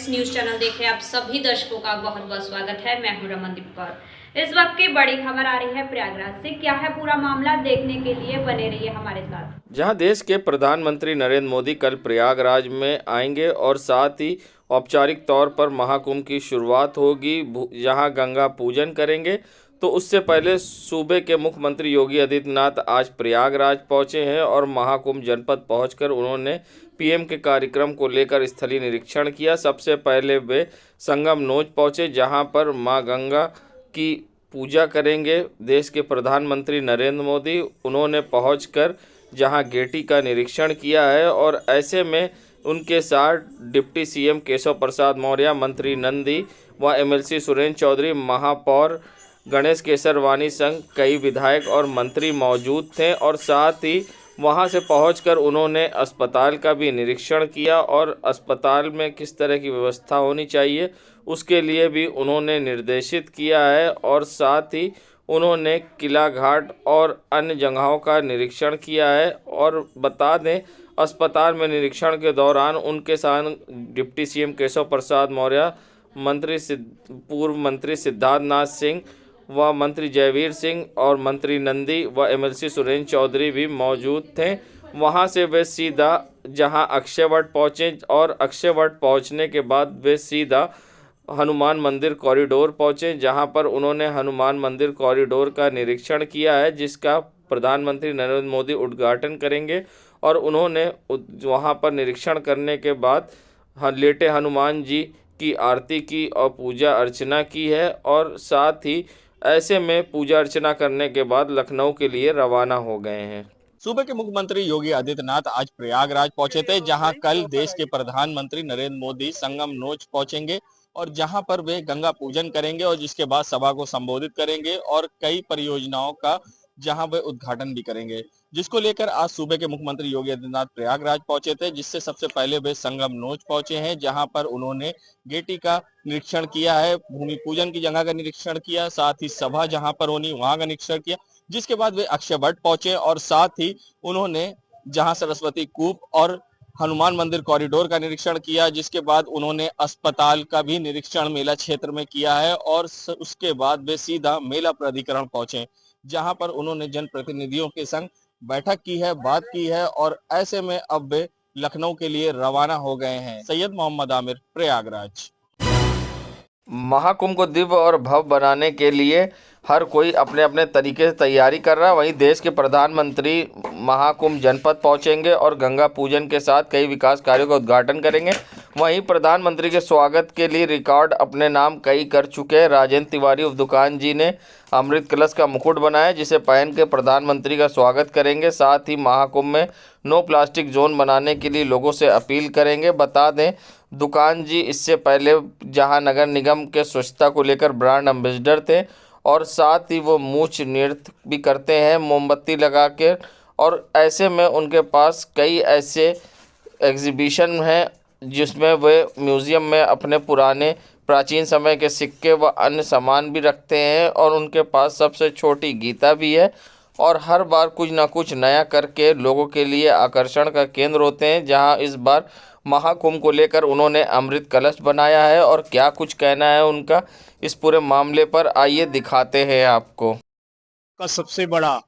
Friends, news channel देख रहे आप सभी दर्शकों का बहुत बहुत स्वागत है। मैं हूं रमनदीप कौर। इस वक्त की बड़ी खबर आ रही है प्रयागराज से। क्या है पूरा मामला, देखने के लिए बने रहिए हमारे साथ। जहां देश के प्रधानमंत्री नरेंद्र मोदी कल प्रयागराज में आएंगे और साथ ही औपचारिक तौर पर महाकुंभ की शुरुआत होगी, जहां गंगा पूजन करेंगे। तो उससे पहले सूबे के मुख्यमंत्री योगी आदित्यनाथ आज प्रयागराज पहुंचे हैं और महाकुंभ जनपद पहुंचकर उन्होंने पीएम के कार्यक्रम को लेकर स्थलीय निरीक्षण किया। सबसे पहले वे संगम नोज पहुंचे, जहां पर मां गंगा की पूजा करेंगे देश के प्रधानमंत्री नरेंद्र मोदी। उन्होंने पहुंचकर जहां गेटी का निरीक्षण किया है और ऐसे में उनके साथ डिप्टी सीएम केशव प्रसाद मौर्य, मंत्री नंदी व एमएलसी सुरेंद्र चौधरी, महापौर गणेश केसर वानी संग कई विधायक और मंत्री मौजूद थे। और साथ ही वहां से पहुंचकर उन्होंने अस्पताल का भी निरीक्षण किया और अस्पताल में किस तरह की व्यवस्था होनी चाहिए उसके लिए भी उन्होंने निर्देशित किया है। और साथ ही उन्होंने किला घाट और अन्य जगहों का निरीक्षण किया है। और बता दें, अस्पताल में निरीक्षण के दौरान उनके साथ डिप्टी सीएम केशव प्रसाद मौर्य, पूर्व मंत्री सिद्धार्थ नाथ सिंह व मंत्री जयवीर सिंह और मंत्री नंदी व एमएलसी सुरेंद्र चौधरी भी मौजूद थे। वहां से वे सीधा जहां अक्षयवट पहुंचे और अक्षयवट पहुंचने के बाद वे सीधा हनुमान मंदिर कॉरिडोर पहुंचे, जहां पर उन्होंने हनुमान मंदिर कॉरिडोर का निरीक्षण किया है, जिसका प्रधानमंत्री नरेंद्र मोदी उद्घाटन करेंगे। और उन्होंने वहां पर निरीक्षण करने के बाद लेटे हनुमान जी की आरती की और पूजा अर्चना की है। और साथ ही ऐसे में पूजा अर्चना करने के बाद लखनऊ के लिए रवाना हो गए हैं। सूबे के मुख्यमंत्री योगी आदित्यनाथ आज प्रयागराज पहुंचे थे, जहां कल देश के प्रधानमंत्री नरेंद्र मोदी संगम नोच पहुंचेंगे और जहां पर वे गंगा पूजन करेंगे और जिसके बाद सभा को संबोधित करेंगे और कई परियोजनाओं का जहां वे उद्घाटन भी करेंगे, जिसको लेकर आज सूबे के मुख्यमंत्री योगी आदित्यनाथ प्रयागराज पहुंचे थे। जिससे सबसे पहले वे संगम नोच पहुंचे हैं, जहां पर उन्होंने गेटी का निरीक्षण किया है, भूमि पूजन की जगह का निरीक्षण किया, साथ ही सभा जहां पर होनी वहां का निरीक्षण किया। जिसके बाद वे अक्षयवट पहुंचे और साथ ही उन्होंने जहां सरस्वती कूप और हनुमान मंदिर कॉरिडोर का निरीक्षण किया। जिसके बाद उन्होंने अस्पताल का भी निरीक्षण मेला क्षेत्र में किया है और उसके बाद वे सीधा मेला प्राधिकरण पहुंचे, जहां पर उन्होंने जनप्रतिनिधियों के संग बैठक की है, बात की है और ऐसे में अब वे लखनऊ के लिए रवाना हो गए हैं। सैयद मोहम्मद आमिर, प्रयागराज। महाकुंभ को दिव्य और भव्य बनाने के लिए हर कोई अपने अपने तरीके से तैयारी कर रहा है। वहीं देश के प्रधानमंत्री महाकुंभ जनपद पहुंचेंगे और गंगा पूजन के साथ कई विकास कार्यों का उद्घाटन करेंगे। वहीं प्रधानमंत्री के स्वागत के लिए रिकॉर्ड अपने नाम कई कर चुके हैं। राजेंद्र तिवारी उफ दुकान जी ने अमृत कलश का मुकुट बनाया, जिसे पहन के प्रधानमंत्री का स्वागत करेंगे। साथ ही महाकुंभ में नो प्लास्टिक जोन बनाने के लिए लोगों से अपील करेंगे। बता दें, दुकान जी इससे पहले जहां नगर निगम के स्वच्छता को लेकर ब्रांड एम्बेसडर थे और साथ ही वो मूछ नृत्य भी करते हैं मोमबत्ती लगा के। और ऐसे में उनके पास कई ऐसे एग्जीबिशन हैं जिसमें वे म्यूज़ियम में अपने पुराने प्राचीन समय के सिक्के व अन्य सामान भी रखते हैं। और उनके पास सबसे छोटी गीता भी है और हर बार कुछ ना कुछ नया करके लोगों के लिए आकर्षण का केंद्र होते हैं। जहां इस बार महाकुंभ को लेकर उन्होंने अमृत कलश बनाया है और क्या कुछ कहना है उनका इस पूरे मामले पर, आइए दिखाते हैं आपको। का सबसे बड़ा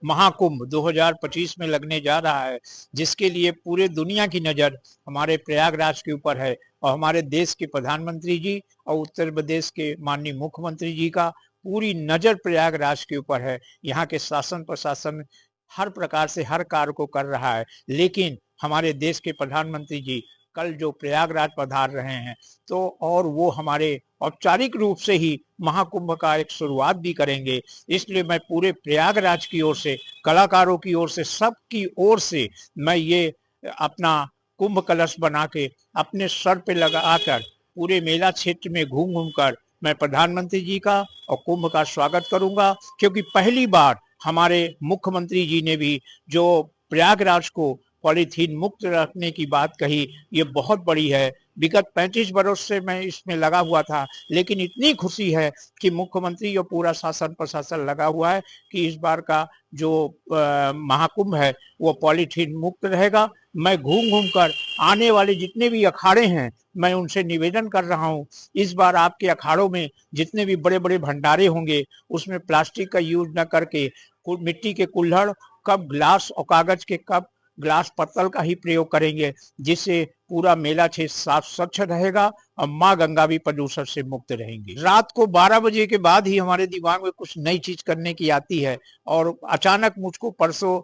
महाकुंभ 2025 में लगने जा रहा है, जिसके लिए पूरे दुनिया की नज़र हमारे प्रयागराज के ऊपर है और हमारे देश के प्रधानमंत्री जी और उत्तर प्रदेश के माननीय मुख्यमंत्री जी का पूरी नज़र प्रयागराज के ऊपर है। यहाँ के शासन प्रशासन हर प्रकार से हर कार्य को कर रहा है, लेकिन हमारे देश के प्रधानमंत्री जी कल जो प्रयागराज पधार रहे हैं, तो और वो हमारे औपचारिक रूप से ही महाकुंभ का एक शुरुआत भी करेंगे। इसलिए मैं पूरे प्रयागराज की ओर से, कलाकारों की ओर से, सबकी ओर से मैं ये अपना कुंभ कलश बना के अपने सर पे लगाकर पूरे मेला क्षेत्र में घूम घूम कर मैं प्रधानमंत्री जी का और कुंभ का स्वागत करूंगा। क्योंकि पहली बार हमारे मुख्यमंत्री जी ने भी जो प्रयागराज को पॉलीथीन मुक्त रखने की बात कही, ये बहुत बड़ी है। विगत 35 बरस से मैं इसमें लगा हुआ था, लेकिन इतनी खुशी है कि मुख्यमंत्री और पूरा शासन प्रशासन लगा हुआ है कि इस बार का जो महाकुंभ है वो पॉलीथीन मुक्त रहेगा मैं घूम घूम कर आने वाले जितने भी अखाड़े हैं मैं उनसे निवेदन कर रहा हूं, इस बार आपके अखाड़ों में जितने भी बड़े बड़े भंडारे होंगे उसमें प्लास्टिक का यूज न करके मिट्टी के कुल्हड़, कप, ग्लास और कागज के कप, ग्लास, पत्तल का ही प्रयोग करेंगे, जिससे पूरा मेला क्षेत्र साफ स्वच्छ रहेगा और माँ गंगा भी प्रदूषण से मुक्त रहेंगी। रात को 12 बजे के बाद ही हमारे दिमाग में कुछ नई चीज करने की आती है और अचानक मुझको परसों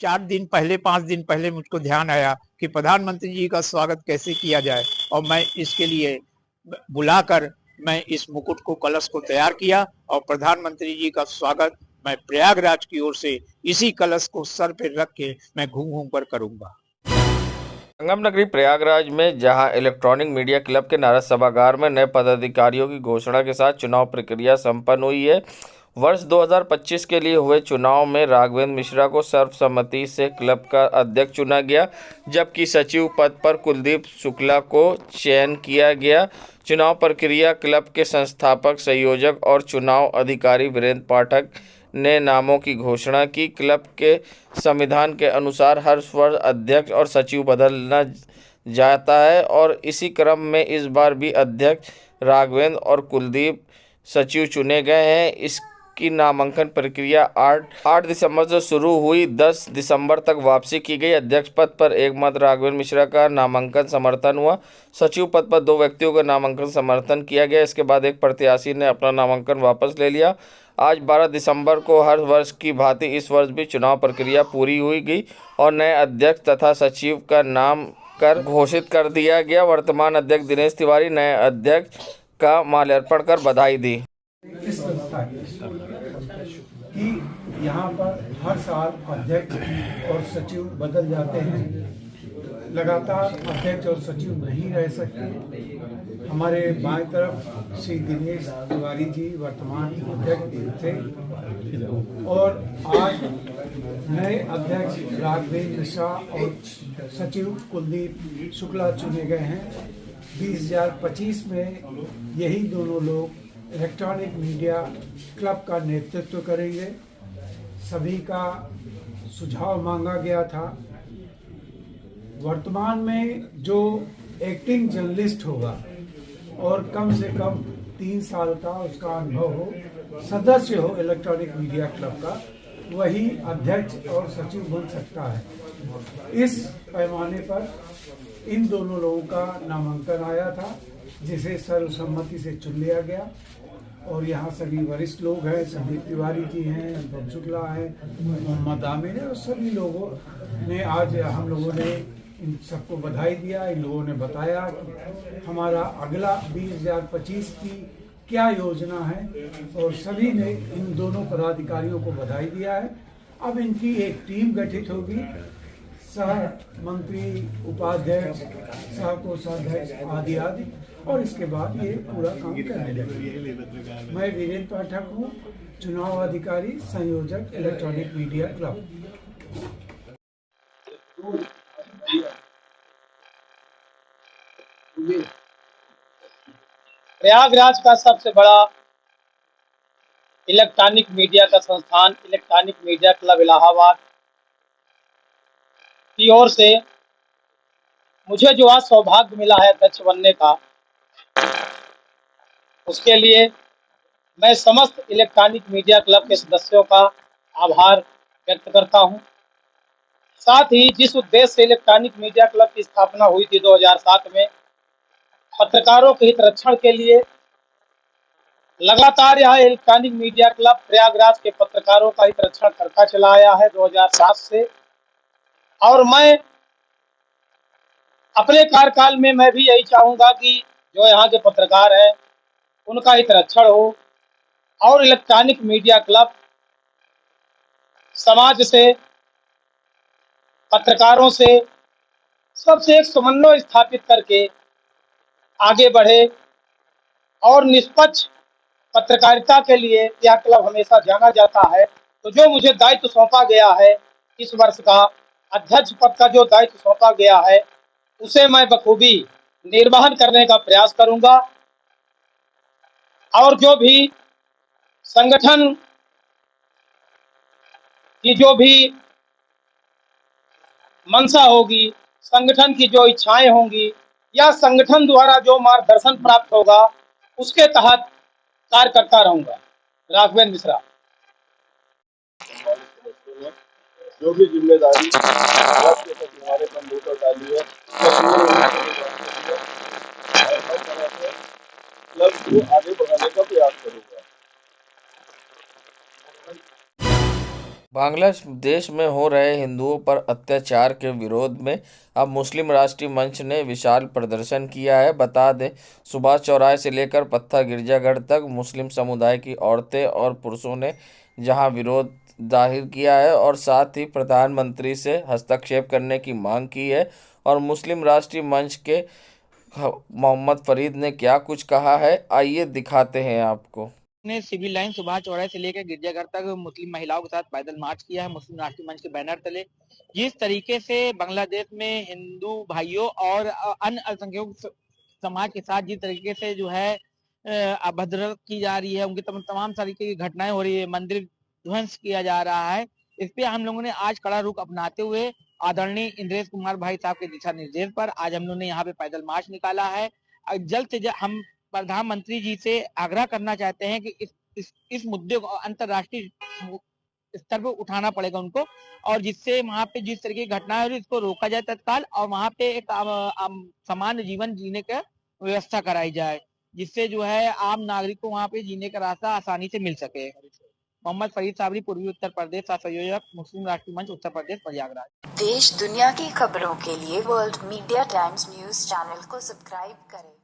4 दिन पहले 5 दिन पहले मुझको ध्यान आया कि प्रधानमंत्री जी का स्वागत कैसे किया जाए और मैं इसके लिए बुलाकर मैं इस मुकुट को, कलश को तैयार किया और प्रधानमंत्री जी का स्वागत मैं प्रयागराज की ओर से इसी कलश को सर पे रख के मैं घूम घूम कर करूंगा। संगम नगरी प्रयागराज में जहां इलेक्ट्रॉनिक मीडिया क्लब के नारद सभागार में नए पदाधिकारियों की घोषणा के साथ चुनाव प्रक्रिया संपन्न हुई है। वर्ष 2025 के लिए हुए चुनाव में राघवेंद्र मिश्रा को सर्वसम्मति से क्लब का अध्यक्ष चुना गया, जबकि सचिव पद पर कुलदीप शुक्ला को चयन किया गया। चुनाव प्रक्रिया क्लब के संस्थापक, संयोजक और चुनाव अधिकारी वीरेंद्र पाठक ने नामों की घोषणा की। क्लब के संविधान के अनुसार हर वर्ष अध्यक्ष और सचिव बदलना जाता है और इसी क्रम में इस बार भी अध्यक्ष राघवेंद्र और कुलदीप सचिव चुने गए हैं। इसकी नामांकन प्रक्रिया 8 दिसंबर से शुरू हुई, 10 दिसंबर तक वापसी की गई। अध्यक्ष पद पर एकमात्र राघवेंद्र मिश्रा का नामांकन समर्थन हुआ। सचिव पद पर 2 व्यक्तियों का नामांकन समर्थन किया गया। इसके बाद एक प्रत्याशी ने अपना नामांकन वापस ले लिया। आज 12 दिसंबर को हर वर्ष की भांति इस वर्ष भी चुनाव प्रक्रिया पूरी हुई गई और नए अध्यक्ष तथा सचिव का नाम कर घोषित कर दिया गया। वर्तमान अध्यक्ष दिनेश तिवारी नए अध्यक्ष का माल्यार्पण कर बधाई दी। इस संस्था कि यहाँ पर हर साल अध्यक्ष और सचिव बदल जाते हैं, लगातार अध्यक्ष और सचिव नहीं रह सकते। हमारे बाएं तरफ श्री दिनेश तिवारी जी वर्तमान अध्यक्ष थे और आज नए अध्यक्ष राघवेंद्र मिश्रा और सचिव कुलदीप शुक्ला चुने गए हैं। 2025 में यही दोनों लोग इलेक्ट्रॉनिक मीडिया क्लब का नेतृत्व करेंगे। सभी का सुझाव मांगा गया था। वर्तमान में जो एक्टिंग जर्नलिस्ट होगा और कम से कम 3 साल का उसका अनुभव हो, सदस्य हो इलेक्ट्रॉनिक मीडिया क्लब का, वही अध्यक्ष और सचिव बन सकता है। इस पैमाने पर इन दोनों लोगों का नामांकन आया था, जिसे सर्वसम्मति से चुन लिया गया और यहाँ सभी वरिष्ठ लोग हैं, संदीप तिवारी जी हैं, अनुपम शुक्ला हैं, मोहम्मद आमिर है और सभी लोगों ने आज हम लोगों ने इन सबको बधाई दिया। इन लोगों ने बताया कि हमारा अगला 2025 की क्या योजना है और सभी ने इन दोनों पदाधिकारियों को बधाई दिया है। अब इनकी एक टीम गठित होगी, सह मंत्री, उपाध्यक्ष, सह कोषाध्यक्ष आदि आदि, और इसके बाद ये पूरा काम करने लगेंगे। मैं वीरेंद्र पाठक हूँ, चुनाव अधिकारी, संयोजक, इलेक्ट्रॉनिक मीडिया क्लब। प्रयागराज का सबसे बड़ा इलेक्ट्रॉनिक मीडिया का संस्थान इलेक्ट्रॉनिक मीडिया क्लब इलाहाबाद की ओर से मुझे जो आज सौभाग्य मिला है अध्यक्ष बनने का, उसके लिए मैं समस्त इलेक्ट्रॉनिक मीडिया क्लब के सदस्यों का आभार व्यक्त करता हूं। साथ ही जिस उद्देश्य से इलेक्ट्रॉनिक मीडिया क्लब की स्थापना हुई थी 2007 में, पत्रकारों के हित रक्षण के लिए, लगातार यह इलेक्ट्रॉनिक मीडिया क्लब प्रयागराज के पत्रकारों का हित रक्षण करता चला आया है 2007 से। और मैं अपने कार्यकाल में मैं भी यही चाहूंगा कि जो यहाँ के पत्रकार हैं उनका हित रक्षण हो और इलेक्ट्रॉनिक मीडिया क्लब समाज से, पत्रकारों से, सबसे एक समन्वय स्थापित करके आगे बढ़े और निष्पक्ष पत्रकारिता के लिए यह क्लब हमेशा जाना जाता है। तो जो मुझे दायित्व सौंपा गया है, इस वर्ष का अध्यक्ष पद का जो दायित्व सौंपा गया है, उसे मैं बखूबी निर्वहन करने का प्रयास करूंगा और जो भी संगठन की जो भी मंशा होगी संगठन की जो इच्छाएं होंगी या संगठन द्वारा जो मार्गदर्शन प्राप्त होगा उसके तहत कार्य करता रहूंगा। राघवेंद्र मिश्रा। जो भी जिम्मेदारी वक्त के साथ हमारे कंप्यूटर डाली है और हर तरह से क्लब को आगे बढ़ाने का प्रयास करूंगा। बांग्लादेश में हो रहे हिंदुओं पर अत्याचार के विरोध में अब मुस्लिम राष्ट्रीय मंच ने विशाल प्रदर्शन किया है। बता दें, सुभाष चौराहे से लेकर पत्थर गिरजाघर तक मुस्लिम समुदाय की औरतें और पुरुषों ने जहां विरोध जाहिर किया है और साथ ही प्रधानमंत्री से हस्तक्षेप करने की मांग की है। और मुस्लिम राष्ट्रीय मंच के मोहम्मद फरीद ने क्या कुछ कहा है, आइए दिखाते हैं आपको। ने सिविल लाइन सुभाष चौराहे से लेकर गिरजाघर तक मुस्लिम महिलाओं के साथ पैदल मार्च किया है मुस्लिम राष्ट्रीय मंच के बैनर तले। जिस तरीके से बांग्लादेश में हिंदू भाइयों और अन्य अल्पसंख्यक समाज के साथ जिस तरीके से जो है अभद्र की जा रही है, उनकी तमाम तरीके की घटनाएं हो रही है, मंदिर ध्वंस किया जा रहा है, इस पे हम लोगों ने आज कड़ा रुख अपनाते हुए आदरणीय इंद्रेश कुमार भाई साहब के दिशा निर्देश पर आज हम लोगों ने यहाँ पे पैदल मार्च निकाला है। जल्द से जल्द हम प्रधानमंत्री जी से आग्रह करना चाहते हैं कि इस मुद्दे को अंतर्राष्ट्रीय स्तर पर उठाना पड़ेगा उनको, और जिससे वहाँ पे जिस तरीके की घटना है इसको रोका जाए तत्काल, और वहाँ पे एक सामान्य जीवन जीने का व्यवस्था कराई जाए, जिससे जो है आम नागरिक को वहाँ पे जीने का रास्ता आसानी से मिल सके। मोहम्मद फरीद साबरी, पूर्वी उत्तर प्रदेश संयोजक, मुस्लिम राष्ट्रीय मंच, उत्तर प्रदेश, प्रयागराज। देश दुनिया की खबरों के लिए world media times news channel को सब्सक्राइब करें।